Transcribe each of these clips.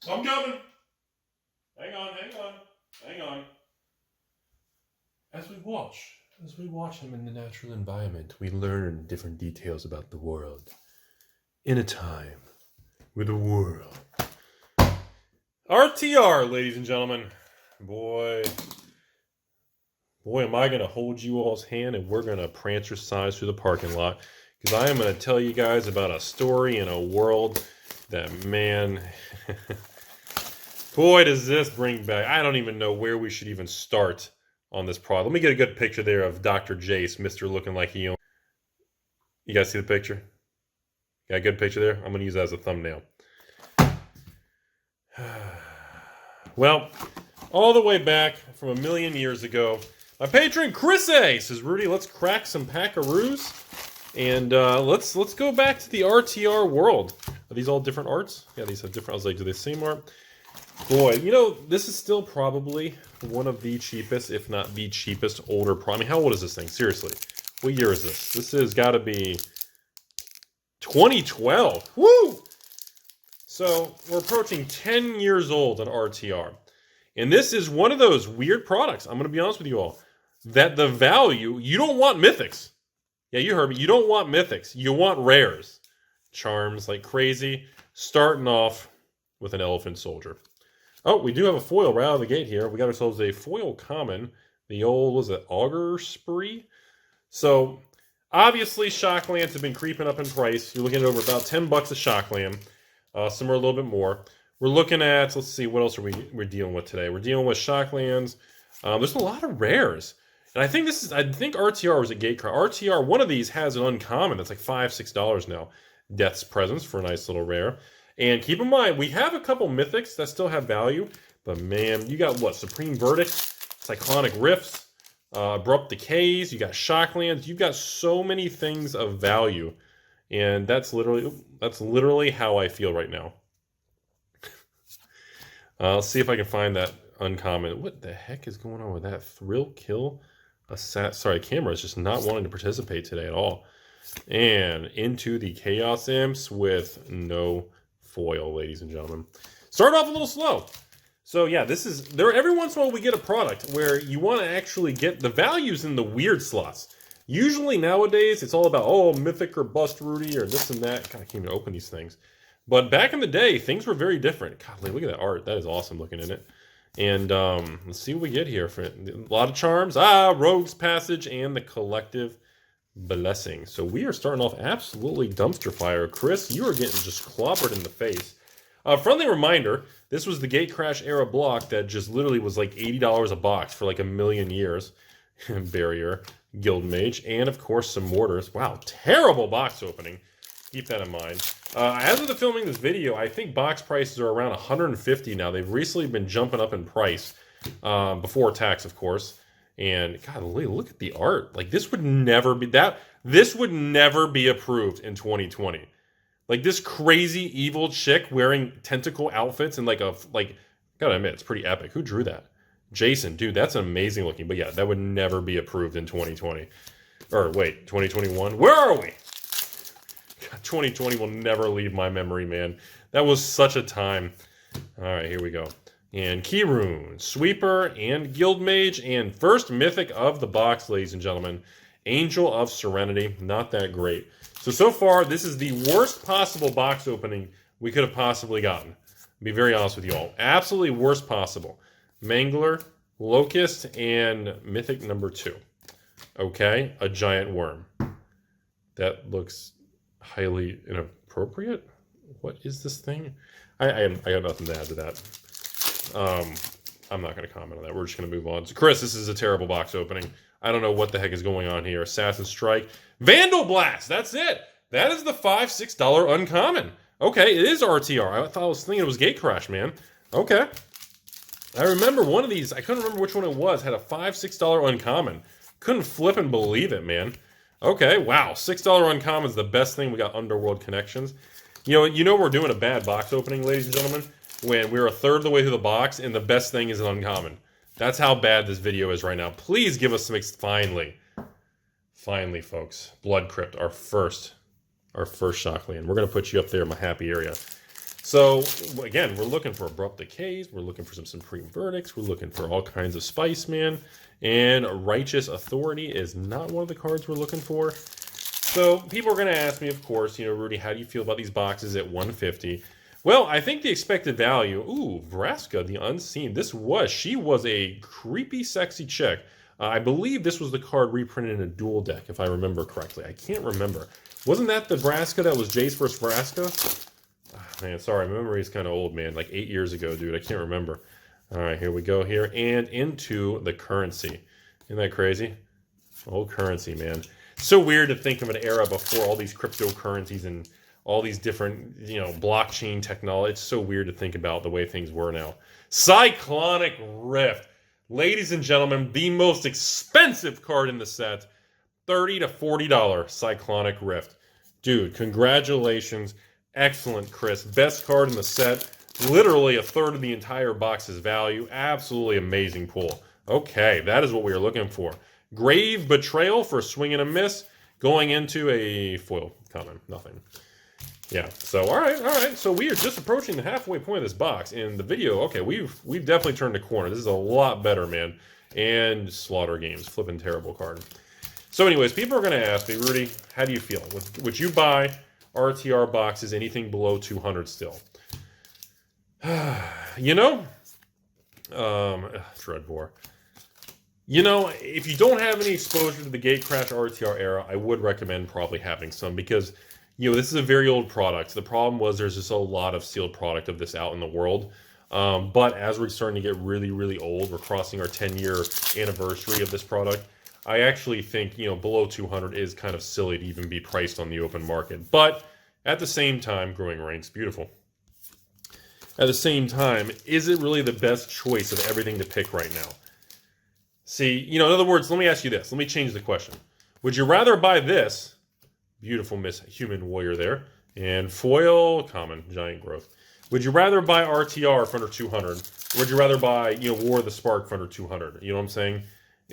I'm coming. Hang on, hang on, hang on. As we watch him in the natural environment, we learn different details about the world. In a time with a world. RTR, ladies and gentlemen. Boy, am I going to hold you all's hand and we're going to prancercise through the parking lot. Because I am going to tell you guys about a story in a world that, man, boy, does this bring back. I don't even know where we should even start on this product. Let me get a good picture there of Dr. Jace, Mr. Looking Like He. You guys see the picture? Got a good picture there? I'm going to use that as a thumbnail. Well, all the way back from a million years ago, my patron Chris A says, Rudy, let's crack some packaroos. And let's go back to the RTR world. Are these all different arts? Yeah, these have different. I was like, do they same art? Boy, you know, this is still probably one of the cheapest, if not the cheapest, older pro. I mean, how old is this thing? Seriously. What year is this? This has got to be 2012. Woo! So, we're approaching 10 years old on RTR. And this is one of those weird products, I'm going to be honest with you all, that the value, you don't want mythics. Yeah, you heard me. You don't want mythics. You want rares. Charms like crazy. Starting off with an elephant soldier. Oh, we do have a foil right out of the gate here. We got ourselves a foil common. The old, was it Augur Spree? So, obviously, Shocklands have been creeping up in price. You're looking at over about $10 a Shockland. Some are a little bit more. We're looking at, let's see, what else are we're dealing with today? We're dealing with Shocklands. There's a lot of rares. And I think RTR was a gate card. RTR, one of these has an uncommon that's like $5, $6 now. Death's Presence for a nice little rare. And keep in mind, we have a couple mythics that still have value. But man, you got what? Supreme Verdict, Cyclonic Rifts, Abrupt Decays, you got Shocklands. You've got so many things of value. And that's literally how I feel right now. Let's see if I can find that uncommon. What the heck is going on with that? Thrill Kill? Sorry, camera is just not wanting to participate today at all. And into the Chaos Imps with no foil, ladies and gentlemen. Start off a little slow. So yeah, this is there. Every once in a while we get a product where you want to actually get the values in the weird slots. Usually nowadays it's all about, oh, mythic or bust Rudy or this and that. God, I can't even open these things. But back in the day, things were very different. God, look at that art. That is awesome looking in it. And let's see what we get here. For a lot of charms. Rogue's Passage and the Collective Blessing. So we are starting off absolutely dumpster fire. Chris, you are getting just clobbered in the face. Friendly reminder, this was the Gate Crash era block that just literally was like $80 a box for like a million years. Barrier, Guild Mage, and of course some mortars. Wow, terrible box opening. Keep that in mind. As of the filming this video, I think box prices are around $150 now. They've recently been jumping up in price, before tax, of course. And God, look at the art. Like this would never be This would never be approved in 2020. Like this crazy evil chick wearing tentacle outfits and gotta admit, it's pretty epic. Who drew that? Jason, dude, that's amazing looking. But yeah, that would never be approved in 2020. Or wait, 2021. Where are we? 2020 will never leave my memory, man. That was such a time. All right, here we go. And Key Rune, Sweeper, and Guild Mage, and first mythic of the box, ladies and gentlemen. Angel of Serenity. Not that great. So far, this is the worst possible box opening we could have possibly gotten. I'll be very honest with you all. Absolutely worst possible. Mangler, Locust, and mythic number 2. Okay, a giant worm. That looks highly inappropriate. What is this thing? I got nothing to add to that. I'm not going to comment on that. We're just going to move on. So Chris, this is a terrible box opening. I don't know what the heck is going on here. Assassin Strike. Vandal Blast! That's it! That is the $5, $6 uncommon. Okay, it is RTR. I was thinking it was Gate Crash, man. Okay. I remember one of these, I couldn't remember which one it was, had a $5, $6 uncommon. Couldn't flip and believe it, man. Okay, wow. $6 uncommon is the best thing. We got Underworld Connections. You know we're doing a bad box opening, ladies and gentlemen, when we're a third of the way through the box and the best thing is an uncommon. That's how bad this video is right now. Please give us some finally, folks. Blood Crypt, our first Shockland. We're gonna put you up there in my happy area. So, again, we're looking for Abrupt Decays. We're looking for some Supreme Verdicts. We're looking for all kinds of Spice Man. And Righteous Authority is not one of the cards we're looking for. So, people are going to ask me, of course, Rudy, how do you feel about these boxes at 150? Well, I think the expected value... Ooh, Vraska, the Unseen. She was a creepy, sexy chick. I believe this was the card reprinted in a dual deck, if I remember correctly. I can't remember. Wasn't that the Vraska that was Jace vs. Vraska? Oh, man, sorry, my memory is kind of old, man. Like 8 years ago, dude. I can't remember. All right, here we go here. And into the currency. Isn't that crazy? Old currency, man. So weird to think of an era before all these cryptocurrencies and all these different, blockchain technology. It's so weird to think about the way things were now. Cyclonic Rift. Ladies and gentlemen, the most expensive card in the set. $30 to $40 Cyclonic Rift. Dude, congratulations. Excellent, Chris. Best card in the set. Literally a third of the entire box's value. Absolutely amazing pull. Okay, that is what we are looking for. Grave Betrayal for a swing and a miss. Going into a foil common. Nothing. Yeah, so all right. So we are just approaching the halfway point of this box. In the video, okay, we've definitely turned the corner. This is a lot better, man. And Slaughter Games. Flipping terrible card. So anyways, people are going to ask me, Rudy, how do you feel? Would you buy RTR boxes anything below 200 still? Dreadbore. If you don't have any exposure to the Gatecrash RTR era, I would recommend probably having some because, this is a very old product. The problem was there's just a lot of sealed product of this out in the world. But as we're starting to get really, really old, we're crossing our 10-year anniversary of this product. I actually think, below 200 is kind of silly to even be priced on the open market. But at the same time, growing ranks, beautiful. At the same time, is it really the best choice of everything to pick right now? See, in other words, let me ask you this. Let me change the question. Would you rather buy this, beautiful Miss Human Warrior there, and foil, common, giant growth. Would you rather buy RTR for under 200? Or would you rather buy, War of the Spark for under 200? You know what I'm saying?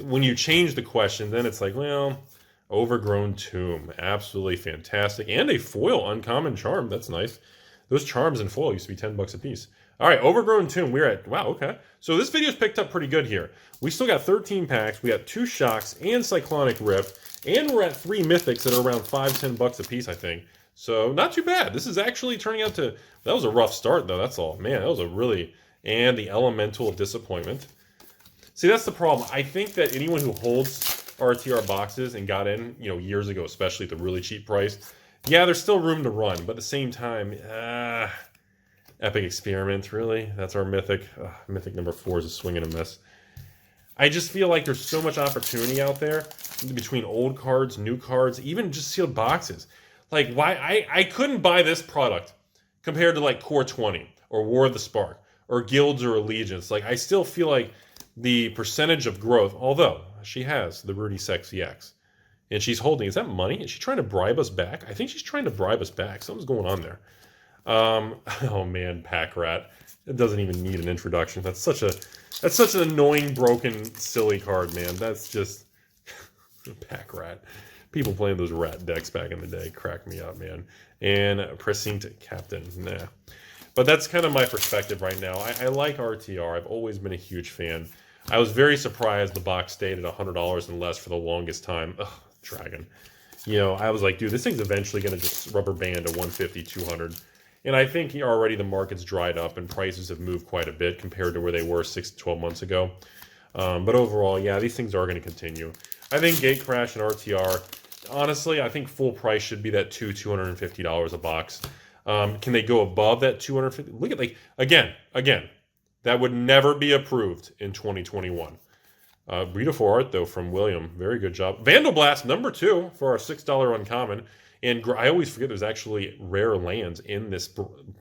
When you change the question, then it's like, well, Overgrown Tomb. Absolutely fantastic. And a foil uncommon charm. That's nice. Those charms in foil used to be $10 a piece. All right, Overgrown Tomb. We're at, wow, okay. So this video's picked up pretty good here. We still got 13 packs. We got 2 Shocks and Cyclonic Rift. And we're at 3 Mythics that are around $5-10 a piece, I think. So not too bad. This is actually turning out to... That was a rough start, though. That's all. Man, that was a really... And the Elemental of Disappointment. See, that's the problem. I think that anyone who holds RTR boxes and got in, years ago, especially at the really cheap price, yeah, there's still room to run. But at the same time, Epic Experiment, really? That's our Mythic. Mythic number 4 is a swing and a miss. I just feel like there's so much opportunity out there between old cards, new cards, even just sealed boxes. Like, why? I couldn't buy this product compared to, like, Core 20 or War of the Spark or Guilds or Allegiance. Like, I still feel like the percentage of growth, although she has the Rudy Sexy X, and she's holding, is that money? Is she trying to bribe us back? I think she's trying to bribe us back. Something's going on there. Oh man, Pack Rat. It doesn't even need an introduction. That's such an annoying, broken, silly card, man. That's just Pack Rat. People playing those rat decks back in the day cracked me up, man. And Precinct Captain, nah. But that's kind of my perspective right now. I like RTR. I've always been a huge fan. I was very surprised the box stayed at $100 and less for the longest time. Ugh, Dragon. I was like, dude, this thing's eventually going to just rubber band to 150, 200. And I think already the market's dried up and prices have moved quite a bit compared to where they were 6 to 12 months ago. But overall, yeah, these things are going to continue. I think Gatecrash and RTR, honestly, I think full price should be that $250 a box. Can they go above that 250? Look at, like, again, that would never be approved in 2021. Beautiful art, though, from William. Very good job. Vandal Blast, number 2 for our $6 uncommon. And I always forget there's actually rare lands in this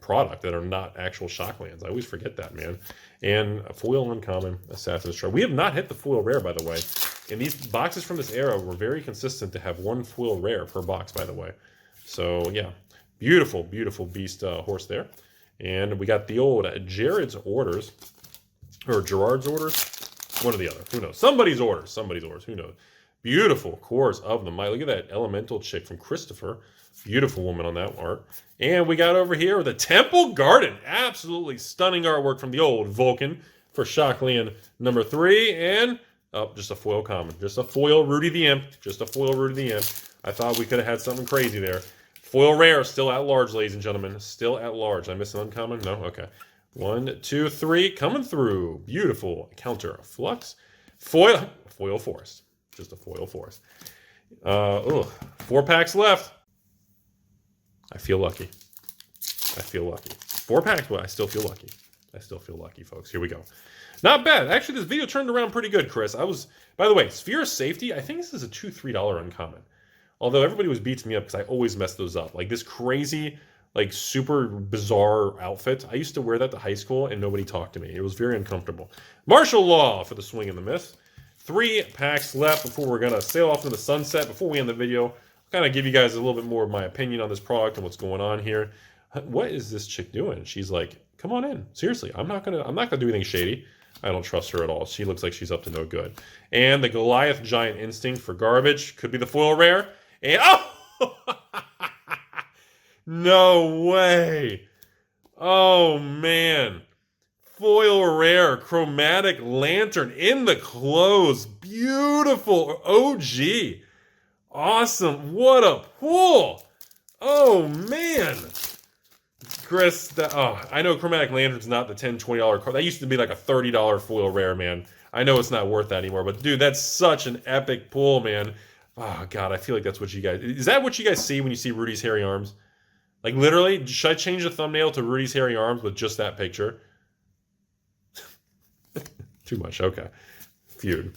product that are not actual shock lands. I always forget that, man. And a foil uncommon, Assassin's Trophy. We have not hit the foil rare, by the way. And these boxes from this era were very consistent to have 1 foil rare per box, by the way. So, yeah. Beautiful, beautiful beast horse there. And we got the old Jared's orders. Or Gerard's orders. One or the other. Who knows? Somebody's orders. Who knows? Beautiful Cores of the Might. Look at that elemental chick from Christopher. Beautiful woman on that art. And we got over here the Temple Garden. Absolutely stunning artwork from the old Vulcan for Shockland number 3. And, oh, just a foil common. Just a foil Rudy the Imp. Just a foil Rudy the Imp. I thought we could have had something crazy there. Foil rare, still at large, ladies and gentlemen. Still at large. I missed an uncommon? No? Okay. 1, 2, 3. Coming through. Beautiful. Counter Flux. Foil Forest. Just a foil forest. 4 packs left. I feel lucky. 4 packs, but I still feel lucky. I still feel lucky, folks. Here we go. Not bad. Actually, this video turned around pretty good, Chris. By the way, Sphere of Safety, I think this is a $2, $3 uncommon. Although everybody was beating me up because I always mess those up. Like this crazy, like super bizarre outfit. I used to wear that to high school and nobody talked to me. It was very uncomfortable. Martial Law for the Swing and the Miss. 3 packs left before we're going to sail off into the sunset. Before we end the video, I'll kind of give you guys a little bit more of my opinion on this product and what's going on here. What is this chick doing? She's like, come on in. Seriously, I'm not gonna do anything shady. I don't trust her at all. She looks like she's up to no good. And the Goliath Giant Instinct for garbage. Could be the foil rare. And, oh! No way. Oh, man. Foil rare, Chromatic Lantern in the close. Beautiful OG. Awesome. What a pull. Oh, man. Chris, I know Chromatic Lantern's not the $10, $20 card. That used to be like a $30 foil rare, man. I know it's not worth that anymore, but dude, that's such an epic pull, man. Oh, God, I feel like that's what you guys... Is that what you guys see when you see Rudy's hairy arms? Like, literally, should I change the thumbnail to Rudy's hairy arms with just that picture? Too much, okay. Feud.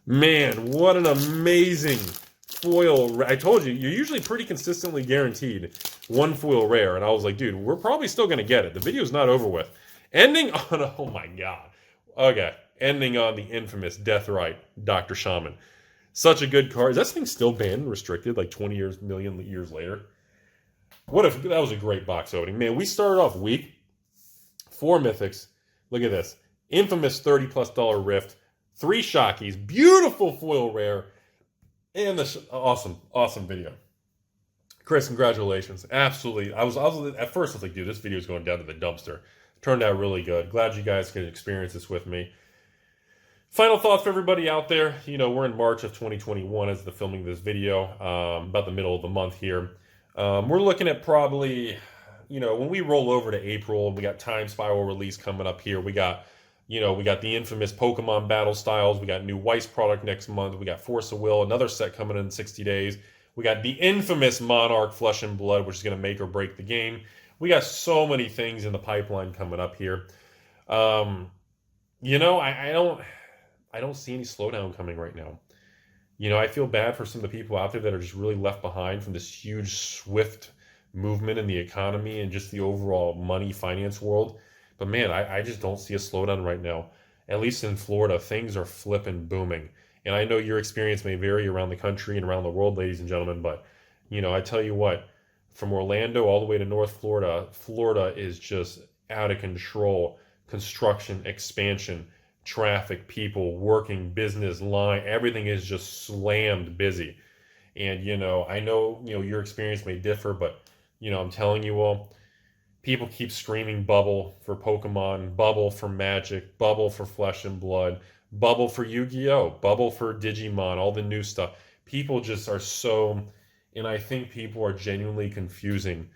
Man, what an amazing foil. I told you, you're usually pretty consistently guaranteed 1 foil rare. And I was like, dude, we're probably still going to get it. The video's not over with. Ending on, oh my God. Okay, ending on the infamous Death Right, Dr. Shaman. Such a good card. Is that thing still banned and restricted like 20 years, million years later? What if that was a great box opening? Man, we started off weak. 4 mythics. Look at this. Infamous $30+ Rift. 3 Shockies. Beautiful foil rare. And this awesome video. Chris, congratulations. Absolutely. I was at first I was like, dude, this video is going down to the dumpster. Turned out really good. Glad you guys could experience this with me. Final thoughts for everybody out there. You know, we're in March of 2021 as the filming of this video, about the middle of the month here. We're looking at probably, you know, when we roll over to April, we got Timespiral release coming up here. We got the infamous Pokemon Battle Styles. We got new Weiss product next month. We got Force of Will, another set coming in 60 days. We got the infamous Monarch Flesh and Blood, which is going to make or break the game. We got so many things in the pipeline coming up here. You know, I don't see any slowdown coming right now. You know, I feel bad for some of the people out there that are just really left behind from this huge, swift movement in the economy and just the overall money finance world. But man, I just don't see a slowdown right now. At least in Florida, things are flipping booming. And I know your experience may vary around the country and around the world, ladies and gentlemen, but, you know, I tell you what, from Orlando all the way to North Florida, Florida is just out of control. Construction, expansion, traffic, people, working, business, line, everything is just slammed busy. And, you know, I know, you know, your experience may differ, but, you know, I'm telling you all, people keep screaming bubble for Pokemon, bubble for Magic, bubble for Flesh and Blood, bubble for Yu-Gi-Oh, bubble for Digimon, all the new stuff. People just are so, and I think people are genuinely confusing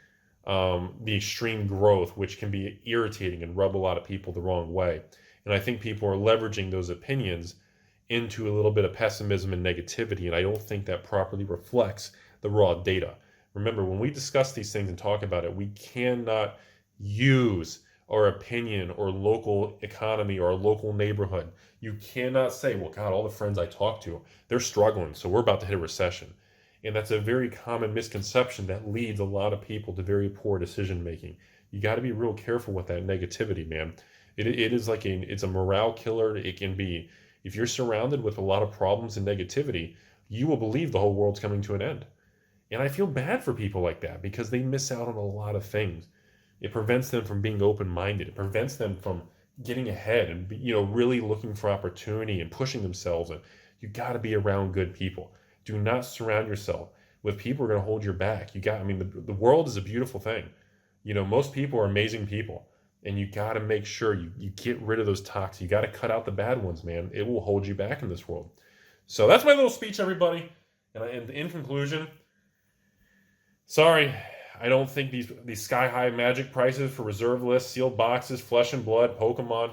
the extreme growth, which can be irritating and rub a lot of people the wrong way. And I think people are leveraging those opinions into a little bit of pessimism and negativity, and I don't think that properly reflects the raw data. Remember, when we discuss these things and talk about it, we cannot use our opinion or local economy or local neighborhood. You cannot say, well, God, all the friends I talk to, they're struggling, so we're about to hit a recession. And that's a very common misconception that leads a lot of people to very poor decision making. You got to be real careful with that negativity, man. It is like it's a morale killer. It can be, if you're surrounded with a lot of problems and negativity, you will believe the whole world's coming to an end. And I feel bad for people like that because they miss out on a lot of things. It prevents them from being open-minded. It prevents them from getting ahead and, you know, really looking for opportunity and pushing themselves and You got to be around good people. Do not surround yourself with people who are going to hold your back. The world is a beautiful thing. Most people are amazing people, and you got to make sure you get rid of those toxics. You got to cut out the bad ones, man. It will hold you back in this world. So that's my little speech, everybody. And in conclusion, sorry, I don't think these sky-high magic prices for reserve lists, sealed boxes, Flesh and Blood, Pokemon,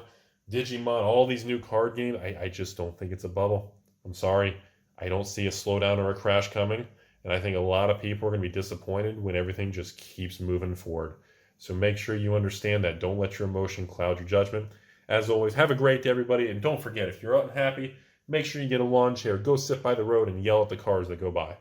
Digimon, all these new card games, I just don't think it's a bubble. I'm sorry. I don't see a slowdown or a crash coming. And I think a lot of people are going to be disappointed when everything just keeps moving forward. So make sure you understand that. Don't let your emotion cloud your judgment. As always, have a great day, everybody. And don't forget, if you're unhappy, make sure you get a lawn chair, go sit by the road, and yell at the cars that go by.